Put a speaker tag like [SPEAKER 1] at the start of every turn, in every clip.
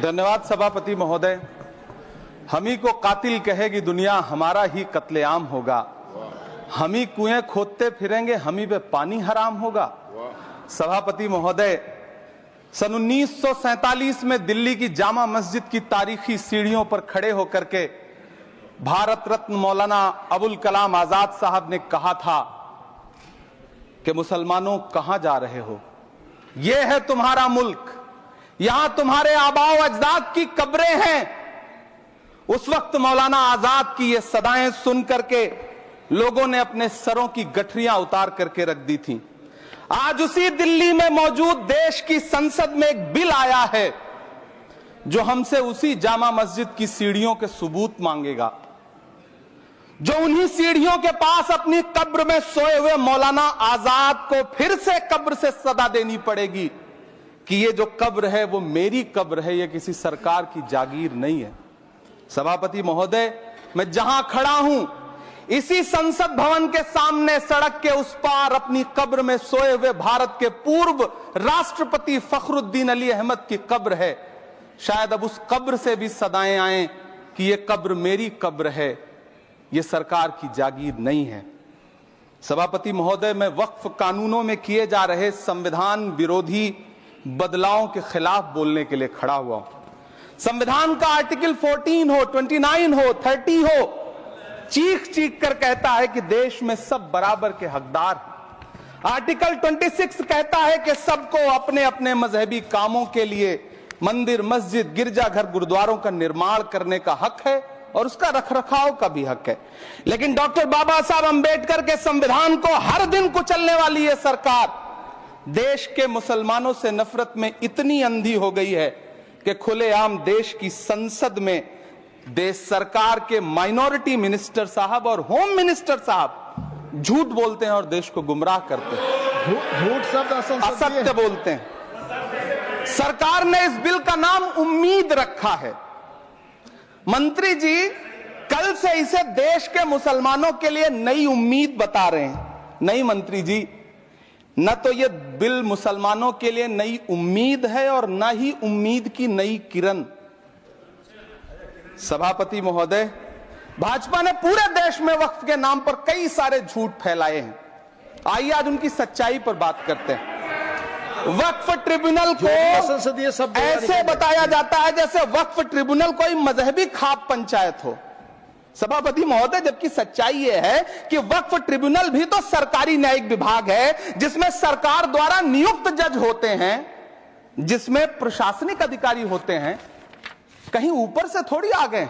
[SPEAKER 1] धन्यवाद सभापति महोदय। हम ही को कातिल कहेगी दुनिया, हमारा ही कत्लेआम होगा। हम ही कुएं खोदते फिरेंगे, हम ही पे पानी हराम होगा। सभापति महोदय, सन 1947 में दिल्ली की जामा मस्जिद की तारीखी सीढ़ियों पर खड़े होकर के भारत रत्न मौलाना अबुल कलाम आजाद साहब ने कहा था कि मुसलमानों कहां जा रहे हो, यह है तुम्हारा मुल्क, यहां तुम्हारे आबाओ अजदाद की कब्रें हैं। उस वक्त मौलाना आजाद की ये सदाएं सुन करके लोगों ने अपने सरों की गठरियां उतार करके रख दी थी। आज उसी दिल्ली में मौजूद देश की संसद में एक बिल आया है जो हमसे उसी जामा मस्जिद की सीढ़ियों के सबूत मांगेगा, जो उन्हीं सीढ़ियों के पास अपनी कब्र में सोए हुए मौलाना आजाद को फिर से कब्र से सदा देनी पड़ेगी कि ये जो कब्र है वो मेरी कब्र है, ये किसी सरकार की जागीर नहीं है। सभापति महोदय, मैं जहां खड़ा हूं इसी संसद भवन के सामने सड़क के उस पार अपनी कब्र में सोए हुए भारत के पूर्व राष्ट्रपति फखरुद्दीन अली अहमद की कब्र है। शायद अब उस कब्र से भी सदाएं आए कि ये कब्र मेरी कब्र है, ये सरकार की जागीर नहीं है। सभापति महोदय, मैं वक्फ कानूनों में किए जा रहे संविधान विरोधी बदलावों के खिलाफ बोलने के लिए खड़ा हुआ हूं। संविधान का आर्टिकल 14 हो, 29 हो, 30 हो, चीख चीख कर कहता है कि देश में सब बराबर के हकदार हैं। आर्टिकल 26 कहता है कि सबको अपने अपने मजहबी कामों के लिए मंदिर, मस्जिद, गिरजाघर, गुरुद्वारों का निर्माण करने का हक है और उसका रखरखाव का भी हक है। लेकिन डॉक्टर बाबा साहब अंबेडकर के संविधान को हर दिन कुचलने वाली ये सरकार देश के मुसलमानों से नफरत में इतनी अंधी हो गई है कि खुलेआम देश की संसद में देश सरकार के माइनॉरिटी मिनिस्टर साहब और होम मिनिस्टर साहब झूठ बोलते हैं और देश को गुमराह करते हैं।
[SPEAKER 2] झूठ शब्द
[SPEAKER 1] असत्य बोलते हैं। सरकार ने इस बिल का नाम उम्मीद रखा है। मंत्री जी कल से इसे देश के मुसलमानों के लिए नई उम्मीद बता रहे हैं। नहीं मंत्री जी, न तो यह बिल मुसलमानों के लिए नई उम्मीद है और न ही उम्मीद की नई किरण। सभापति महोदय, भाजपा ने पूरे देश में वक्फ के नाम पर कई सारे झूठ फैलाए हैं। आइए आज उनकी सच्चाई पर बात करते हैं। वक्फ ट्रिब्यूनल को ऐसे बताया जाता है जैसे वक्फ ट्रिब्यूनल कोई मजहबी खाप पंचायत हो। सभापति महोदय, जबकि सच्चाई यह है कि वक्फ ट्रिब्यूनल भी तो सरकारी न्यायिक विभाग है जिसमें सरकार द्वारा नियुक्त जज होते हैं, जिसमें प्रशासनिक अधिकारी होते हैं, कहीं ऊपर से थोड़ी आ गए।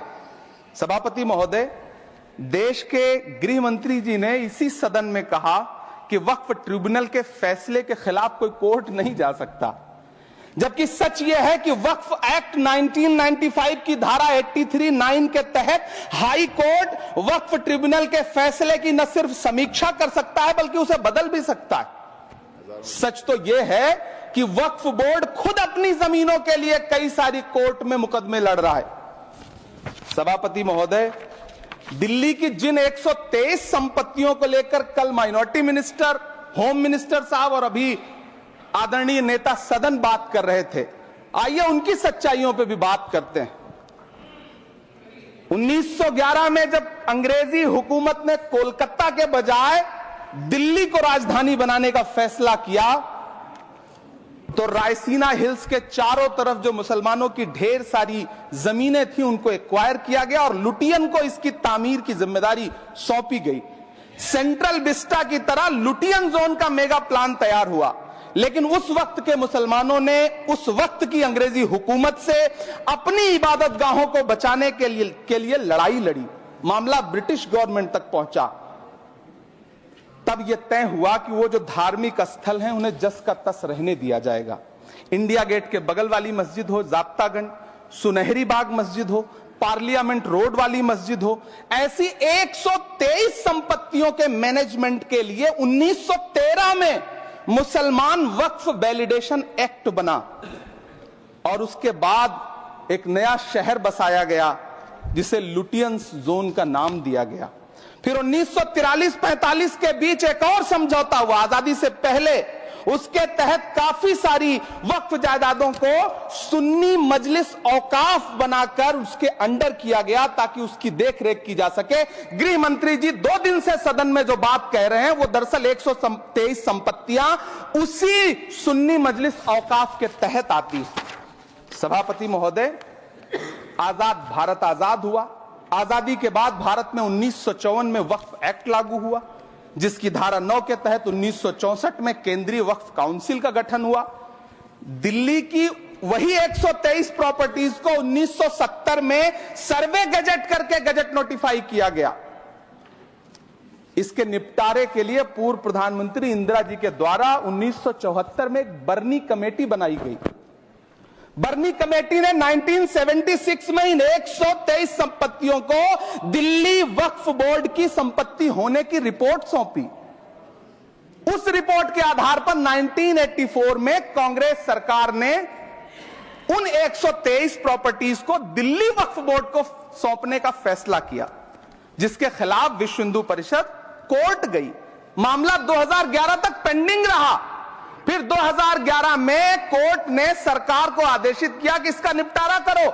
[SPEAKER 1] सभापति महोदय, देश के गृह मंत्री जी ने इसी सदन में कहा कि वक्फ ट्रिब्यूनल के फैसले के खिलाफ कोई कोर्ट नहीं जा सकता, जबकि सच यह है कि वक्फ एक्ट 1995 की धारा 83(9) के तहत हाई कोर्ट वक्फ ट्रिब्यूनल के फैसले की न सिर्फ समीक्षा कर सकता है बल्कि उसे बदल भी सकता है। सच तो यह है कि वक्फ बोर्ड खुद अपनी जमीनों के लिए कई सारी कोर्ट में मुकदमे लड़ रहा है। सभापति महोदय, दिल्ली की जिन 123 संपत्तियों को लेकर कल माइनॉरिटी मिनिस्टर, होम मिनिस्टर साहब और अभी आदरणीय नेता सदन बात कर रहे थे, आइए उनकी सच्चाइयों पे भी बात करते हैं। 1911 में जब अंग्रेजी हुकूमत ने कोलकाता के बजाय दिल्ली को राजधानी बनाने का फैसला किया तो रायसीना हिल्स के चारों तरफ जो मुसलमानों की ढेर सारी जमीनें थी उनको एक्वायर किया गया और लुटियन को इसकी तामीर की जिम्मेदारी सौंपी गई। सेंट्रल विस्टा की तरह लुटियन जोन का मेगा प्लान तैयार हुआ, लेकिन उस वक्त के मुसलमानों ने उस वक्त की अंग्रेजी हुकूमत से अपनी इबादत गाहों को बचाने के लिए लड़ाई लड़ी। मामला ब्रिटिश गवर्नमेंट तक पहुंचा। तब यह तय हुआ कि वो जो धार्मिक स्थल हैं उन्हें जस का तस रहने दिया जाएगा। इंडिया गेट के बगल वाली मस्जिद हो, जाब्तागंज, सुनहरी बाग मस्जिद हो, पार्लियामेंट रोड वाली मस्जिद हो, ऐसी 123 संपत्तियों के मैनेजमेंट के लिए 1913 में मुसलमान वक्फ वैलिडेशन एक्ट बना और उसके बाद एक नया शहर बसाया गया जिसे लुटियंस जोन का नाम दिया गया। फिर 1943-45 के बीच एक और समझौता हुआ आजादी से पहले उसके तहत काफी सारी वक्फ जायदादों को सुन्नी मजलिस औकाफ बनाकर उसके अंडर किया गया ताकि उसकी देखरेख की जा सके। गृह मंत्री जी 2 दिन से सदन में जो बात कह रहे हैं वो दरअसल 123 संपत्तियां उसी सुन्नी मजलिस औकाफ के तहत आती है। सभापति महोदय, आजाद भारत आजाद हुआ। आजादी के बाद भारत में 1954 में वक्फ एक्ट लागू हुआ, जिसकी धारा 9 के तहत 1964 में केंद्रीय वक्फ काउंसिल का गठन हुआ। दिल्ली की वही 123 प्रॉपर्टीज को 1970 में सर्वे गजट करके गजट नोटिफाई किया गया। इसके निपटारे के लिए पूर्व प्रधानमंत्री इंदिरा जी के द्वारा 1974 में एक बर्नी कमेटी बनाई गई। बर्नी कमेटी ने 1976 में इन 123 संपत्तियों को दिल्ली वक्फ बोर्ड की संपत्ति होने की रिपोर्ट सौंपी। उस रिपोर्ट के आधार पर 1984 में कांग्रेस सरकार ने उन 123 प्रॉपर्टीज को दिल्ली वक्फ बोर्ड को सौंपने का फैसला किया, जिसके खिलाफ विश्व हिंदू परिषद कोर्ट गई। मामला 2011 तक पेंडिंग रहा। फिर 2011 में कोर्ट ने सरकार को आदेशित किया कि इसका निपटारा करो।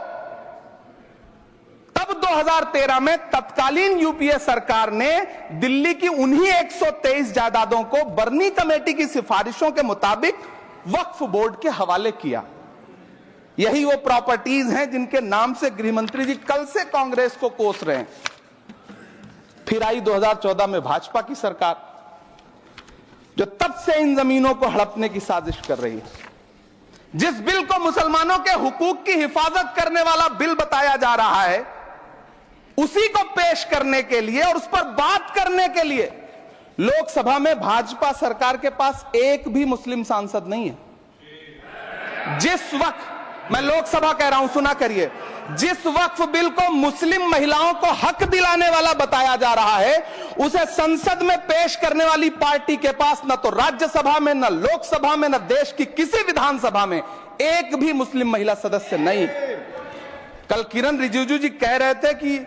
[SPEAKER 1] तब 2013 में तत्कालीन यूपीए सरकार ने दिल्ली की उन्हीं 123 जायदादों को बर्नी कमेटी की सिफारिशों के मुताबिक वक्फ बोर्ड के हवाले किया। यही वो प्रॉपर्टीज हैं जिनके नाम से गृह मंत्री जी कल से कांग्रेस को कोस रहे हैं। फिर आई 2014 में भाजपा की सरकार, जो तब से इन जमीनों को हड़पने की साजिश कर रही है। जिस बिल को मुसलमानों के हुकूक की हिफाजत करने वाला बिल बताया जा रहा है, उसी को पेश करने के लिए और उस पर बात करने के लिए लोकसभा में भाजपा सरकार के पास एक भी मुस्लिम सांसद नहीं है। जिस वक्त, मैं लोकसभा कह रहा हूं, सुना करिए, जिस वक्फ बिल को मुस्लिम महिलाओं को हक दिलाने वाला बताया जा रहा है, उसे संसद में पेश करने वाली पार्टी के पास न तो राज्यसभा में, न लोकसभा में, न देश की किसी विधानसभा में एक भी मुस्लिम महिला सदस्य नहीं। कल किरण रिजिजू जी कह रहे थे कि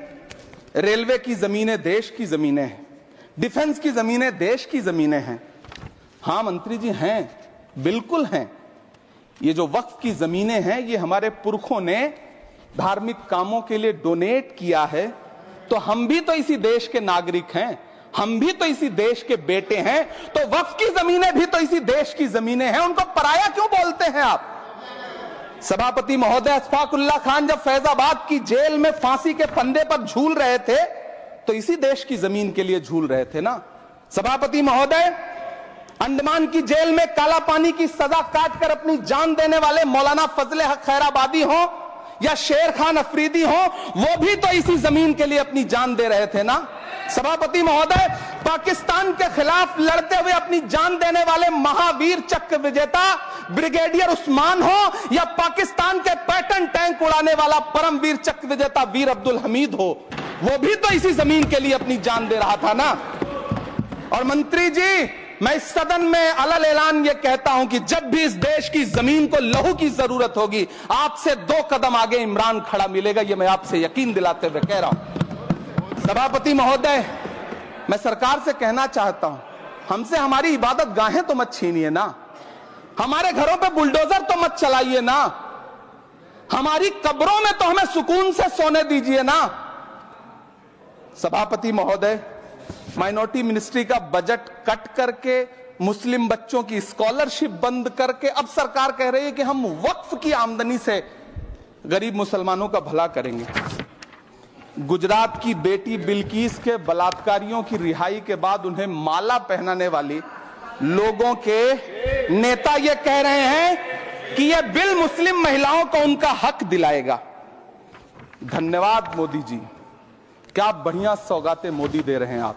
[SPEAKER 1] रेलवे की जमीनें देश की जमीनें हैं, डिफेंस की जमीनें देश की जमीनें हैं। हां मंत्री जी, हैं, बिल्कुल हैं। ये जो वक्फ की जमीनें हैं, ये हमारे पुरखों ने धार्मिक कामों के लिए डोनेट किया है। तो हम भी तो इसी देश के नागरिक हैं, हम भी तो इसी देश के बेटे हैं। तो वक्फ की जमीनें भी तो इसी देश की जमीनें हैं, उनको पराया क्यों बोलते हैं आप? सभापति महोदय, अशफाकुल्लाह खान जब फैजाबाद की जेल में फांसी के फंदे पर झूल रहे थे तो इसी देश की जमीन के लिए झूल रहे थे ना। सभापति महोदय, अंडमान की जेल में काला पानी की सजा काटकर अपनी जान देने वाले मौलाना फजले हक खैराबादी हो या शेर खान अफरीदी हो, वो भी तो इसी जमीन के लिए अपनी जान दे रहे थे ना। सभापति महोदय, पाकिस्तान के खिलाफ लड़ते हुए अपनी जान देने वाले महावीर चक्र विजेता ब्रिगेडियर उस्मान हो या पाकिस्तान के पैटर्न टैंक उड़ाने वाला परमवीर चक्र विजेता वीर अब्दुल हमीद हो, वो भी तो इसी जमीन के लिए अपनी जान दे रहा था ना। और मंत्री जी, मैं इस सदन में अलग ऐलान ये कहता हूं कि जब भी इस देश की जमीन को लहू की जरूरत होगी, आपसे 2 कदम आगे इमरान खड़ा मिलेगा, ये मैं आपसे यकीन दिलाते हुए कह रहा हूं। सभापति महोदय, मैं सरकार से कहना चाहता हूं, हमसे हमारी इबादत गाहें तो मत छीनिए ना, हमारे घरों पे बुलडोजर तो मत चलाइए ना, हमारी कब्रों में तो हमें सुकून से सोने दीजिए ना। सभापति महोदय, माइनॉरिटी मिनिस्ट्री का बजट कट करके, मुस्लिम बच्चों की स्कॉलरशिप बंद करके अब सरकार कह रही है कि हम वक्फ की आमदनी से गरीब मुसलमानों का भला करेंगे। गुजरात की बेटी बिल्किस के बलात्कारियों की रिहाई के बाद उन्हें माला पहनाने वाली लोगों के नेता ये कह रहे हैं कि यह बिल मुस्लिम महिलाओं को उनका हक दिलाएगा। धन्यवाद मोदी जी, क्या बढ़िया सौगातें मोदी दे रहे हैं आप।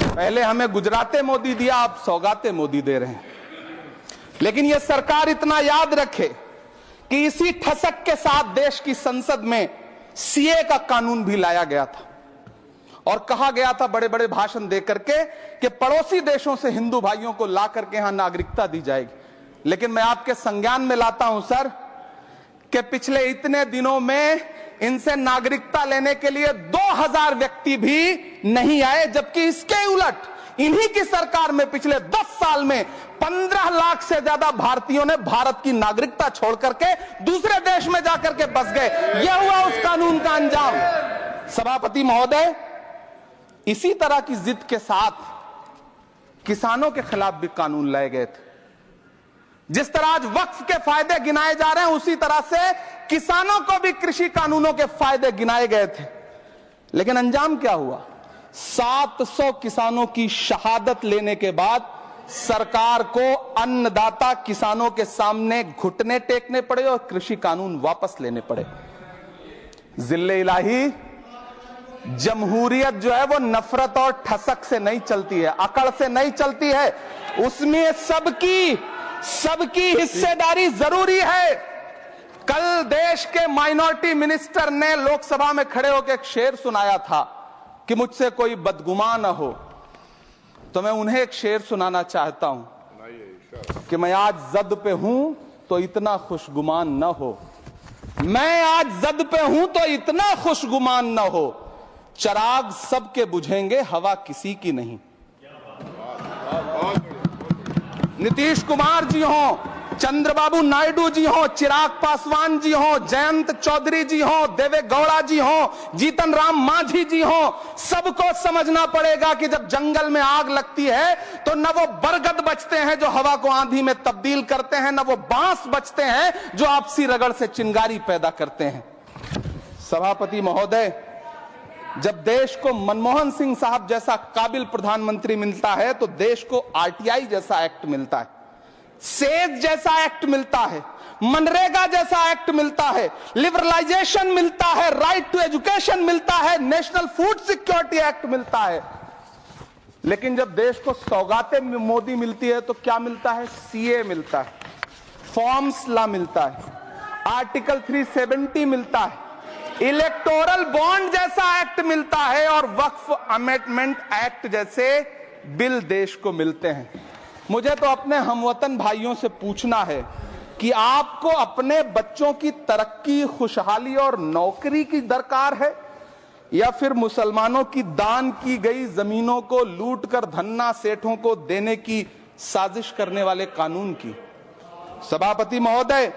[SPEAKER 1] पहले हमें गुजराते मोदी दिया, आप सौगाते मोदी दे रहे हैं। लेकिन यह सरकार इतना याद रखे कि इसी ठसक के साथ देश की संसद में सीए का कानून भी लाया गया था और कहा गया था बड़े बड़े भाषण देकर के कि पड़ोसी देशों से हिंदू भाइयों को ला करके यहां नागरिकता दी जाएगी। लेकिन मैं आपके संज्ञान में लाता हूं सर कि पिछले इतने दिनों में इनसे नागरिकता लेने के लिए 2000 व्यक्ति भी नहीं आए, जबकि इसके उलट इन्हीं की सरकार में पिछले 10 साल में 15 लाख से ज्यादा भारतीयों ने भारत की नागरिकता छोड़ करके दूसरे देश में जाकर के बस गए। यह हुआ उस कानून का अंजाम। सभापति महोदय, इसी तरह की जिद के साथ किसानों के खिलाफ भी कानून लाए गए थे। जिस तरह आज वक्फ के फायदे गिनाए जा रहे हैं, उसी तरह से किसानों को भी कृषि कानूनों के फायदे गिनाए गए थे। लेकिन अंजाम क्या हुआ? 700 किसानों की शहादत लेने के बाद सरकार को अन्नदाता किसानों के सामने घुटने टेकने पड़े और कृषि कानून वापस लेने पड़े। जिल्ले इलाही, जमहूरियत जो है वो नफरत और ठसक से नहीं चलती है, अकड़ से नहीं चलती है। उसमें सबकी हिस्सेदारी जरूरी है। कल देश के माइनॉरिटी मिनिस्टर ने लोकसभा में खड़े होकर एक शेर सुनाया था कि मुझसे कोई बदगुमान न हो, तो मैं उन्हें एक शेर सुनाना चाहता हूं कि मैं आज जद पे हूं तो इतना खुशगुमान न हो, मैं आज जद पे हूं तो इतना खुशगुमान न हो, चराग सबके बुझेंगे हवा किसी की नहीं। नीतीश कुमार जी हो, चंद्रबाबू नायडू जी हो, चिराग पासवान जी हो, जयंत चौधरी जी हो, देवे गौड़ा जी हो, जीतन राम मांझी जी हो, सबको समझना पड़ेगा कि जब जंगल में आग लगती है तो न वो बरगद बचते हैं जो हवा को आंधी में तब्दील करते हैं, न वो बांस बचते हैं जो आपसी रगड़ से चिंगारी पैदा करते हैं। सभापति महोदय, जब देश को मनमोहन सिंह साहब जैसा काबिल प्रधानमंत्री मिलता है तो देश को आरटीआई जैसा एक्ट मिलता है, सेज जैसा एक्ट मिलता है, मनरेगा जैसा एक्ट मिलता है, लिबरलाइजेशन मिलता है, राइट टू एजुकेशन मिलता है, नेशनल फूड सिक्योरिटी एक्ट मिलता है। लेकिन जब देश को सौगातें मोदी मिलती है तो क्या मिलता है? सीए मिलता है, फॉर्म्स लॉ मिलता है, आर्टिकल 370 मिलता है, इलेक्टोरल बॉन्ड जैसा एक्ट मिलता है और वक्फ अमेंडमेंट एक्ट जैसे बिल देश को मिलते हैं। मुझे तो अपने हमवतन भाइयों से पूछना है कि आपको अपने बच्चों की तरक्की, खुशहाली और नौकरी की दरकार है या फिर मुसलमानों की दान की गई जमीनों को लूटकर धन्ना सेठों को देने की साजिश करने वाले कानून की? सभापति महोदय,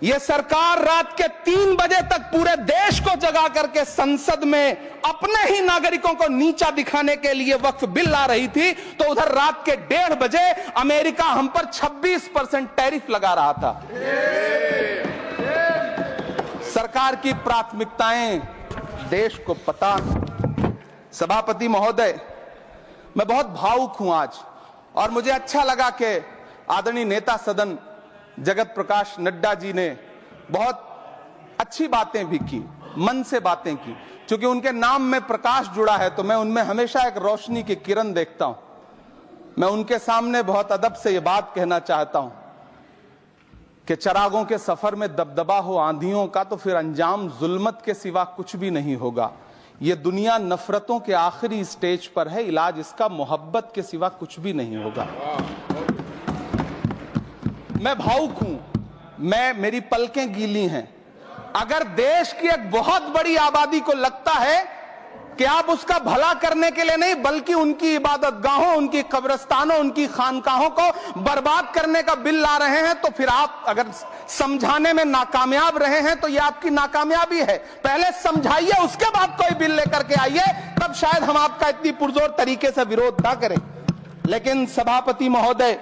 [SPEAKER 1] यह सरकार रात के 3 बजे तक पूरे देश को जगा करके संसद में अपने ही नागरिकों को नीचा दिखाने के लिए वक्फ बिल ला रही थी, तो उधर रात के 1:30 बजे अमेरिका हम पर 26% टैरिफ लगा रहा था। सरकार की प्राथमिकताएं देश को पता। सभापति महोदय, मैं बहुत भावुक हूं आज, और मुझे अच्छा लगा कि आदरणीय नेता सदन जगत प्रकाश नड्डा जी ने बहुत अच्छी बातें भी की, मन से बातें की। क्योंकि उनके नाम में प्रकाश जुड़ा है तो मैं उनमें हमेशा एक रोशनी की किरण देखता हूं। मैं उनके सामने बहुत अदब से यह बात कहना चाहता हूं कि चिरागों के सफर में दबदबा हो आंधियों का तो फिर अंजाम जुल्मत के सिवा कुछ भी नहीं होगा। यह दुनिया नफरतों के आखिरी स्टेज पर है, इलाज इसका मोहब्बत के सिवा कुछ भी नहीं होगा। मैं भावुक हूं, मेरी पलकें गीली हैं। अगर देश की एक बहुत बड़ी आबादी को लगता है कि आप उसका भला करने के लिए नहीं बल्कि उनकी इबादतगाहों, उनकी कब्रिस्तानों, उनकी खानकाहों को बर्बाद करने का बिल ला रहे हैं, तो फिर आप अगर समझाने में नाकामयाब रहे हैं तो यह आपकी नाकामयाबी है। पहले समझाइए, उसके बाद कोई बिल लेकर के आइए, तब शायद हम आपका इतनी पुरजोर तरीके से विरोध ना करें। लेकिन सभापति महोदय,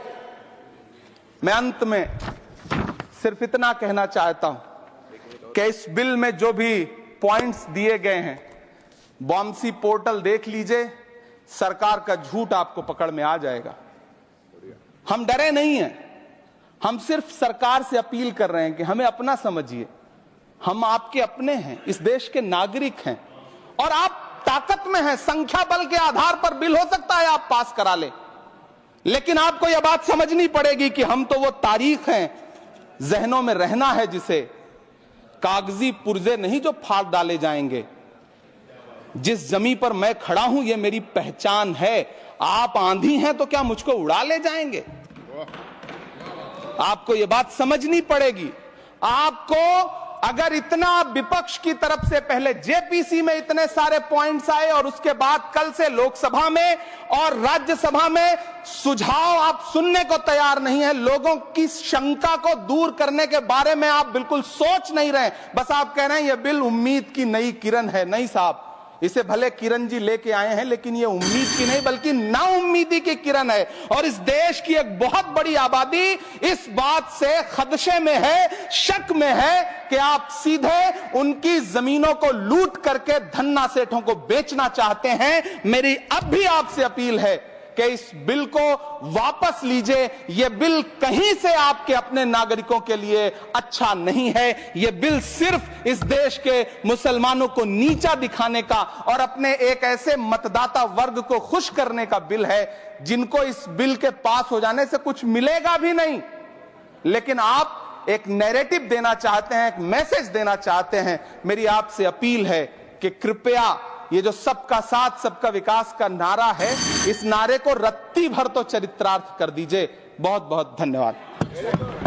[SPEAKER 1] मैं अंत में सिर्फ इतना कहना चाहता हूं कि इस बिल में जो भी पॉइंट्स दिए गए हैं, बॉम्सी पोर्टल देख लीजिए, सरकार का झूठ आपको पकड़ में आ जाएगा। हम डरे नहीं हैं, हम सिर्फ सरकार से अपील कर रहे हैं कि हमें अपना समझिए। हम आपके अपने हैं, इस देश के नागरिक हैं और आप ताकत में हैं। संख्या बल के आधार पर बिल हो सकता है आप पास करा लें, लेकिन आपको यह बात समझनी पड़ेगी कि हम तो वो तारीख हैं, जहनों में रहना है जिसे, कागजी पुर्जे नहीं जो फाड़ डाले जाएंगे। जिस जमीन पर मैं खड़ा हूं ये मेरी पहचान है। आप आंधी हैं तो क्या मुझको उड़ा ले जाएंगे? आपको यह बात समझनी पड़ेगी। आपको अगर इतना विपक्ष की तरफ से पहले जेपीसी में इतने सारे पॉइंट्स आए और उसके बाद कल से लोकसभा में और राज्यसभा में सुझाव आप सुनने को तैयार नहीं है, लोगों की शंका को दूर करने के बारे में आप बिल्कुल सोच नहीं रहे, बस आप कह रहे हैं यह बिल उम्मीद की नई किरण है। नहीं साहब, इसे भले किरण जी लेके आए हैं, लेकिन ये उम्मीद की नहीं बल्कि नाउम्मीदी की किरण है। और इस देश की एक बहुत बड़ी आबादी इस बात से खदशे में है, शक में है कि आप सीधे उनकी जमीनों को लूट करके धन्ना सेठों को बेचना चाहते हैं। मेरी अब भी आपसे अपील है कि इस बिल को वापस लीजिए। यह बिल कहीं से आपके अपने नागरिकों के लिए अच्छा नहीं है। यह बिल सिर्फ इस देश के मुसलमानों को नीचा दिखाने का और अपने एक ऐसे मतदाता वर्ग को खुश करने का बिल है जिनको इस बिल के पास हो जाने से कुछ मिलेगा भी नहीं। लेकिन आप एक नैरेटिव देना चाहते हैं, एक मैसेज देना चाहते हैं। मेरी आपसे अपील है कि कृपया ये जो सबका साथ सबका विकास का नारा है, इस नारे को रत्ती भर तो चरित्रार्थ कर दीजिए। बहुत बहुत धन्यवाद।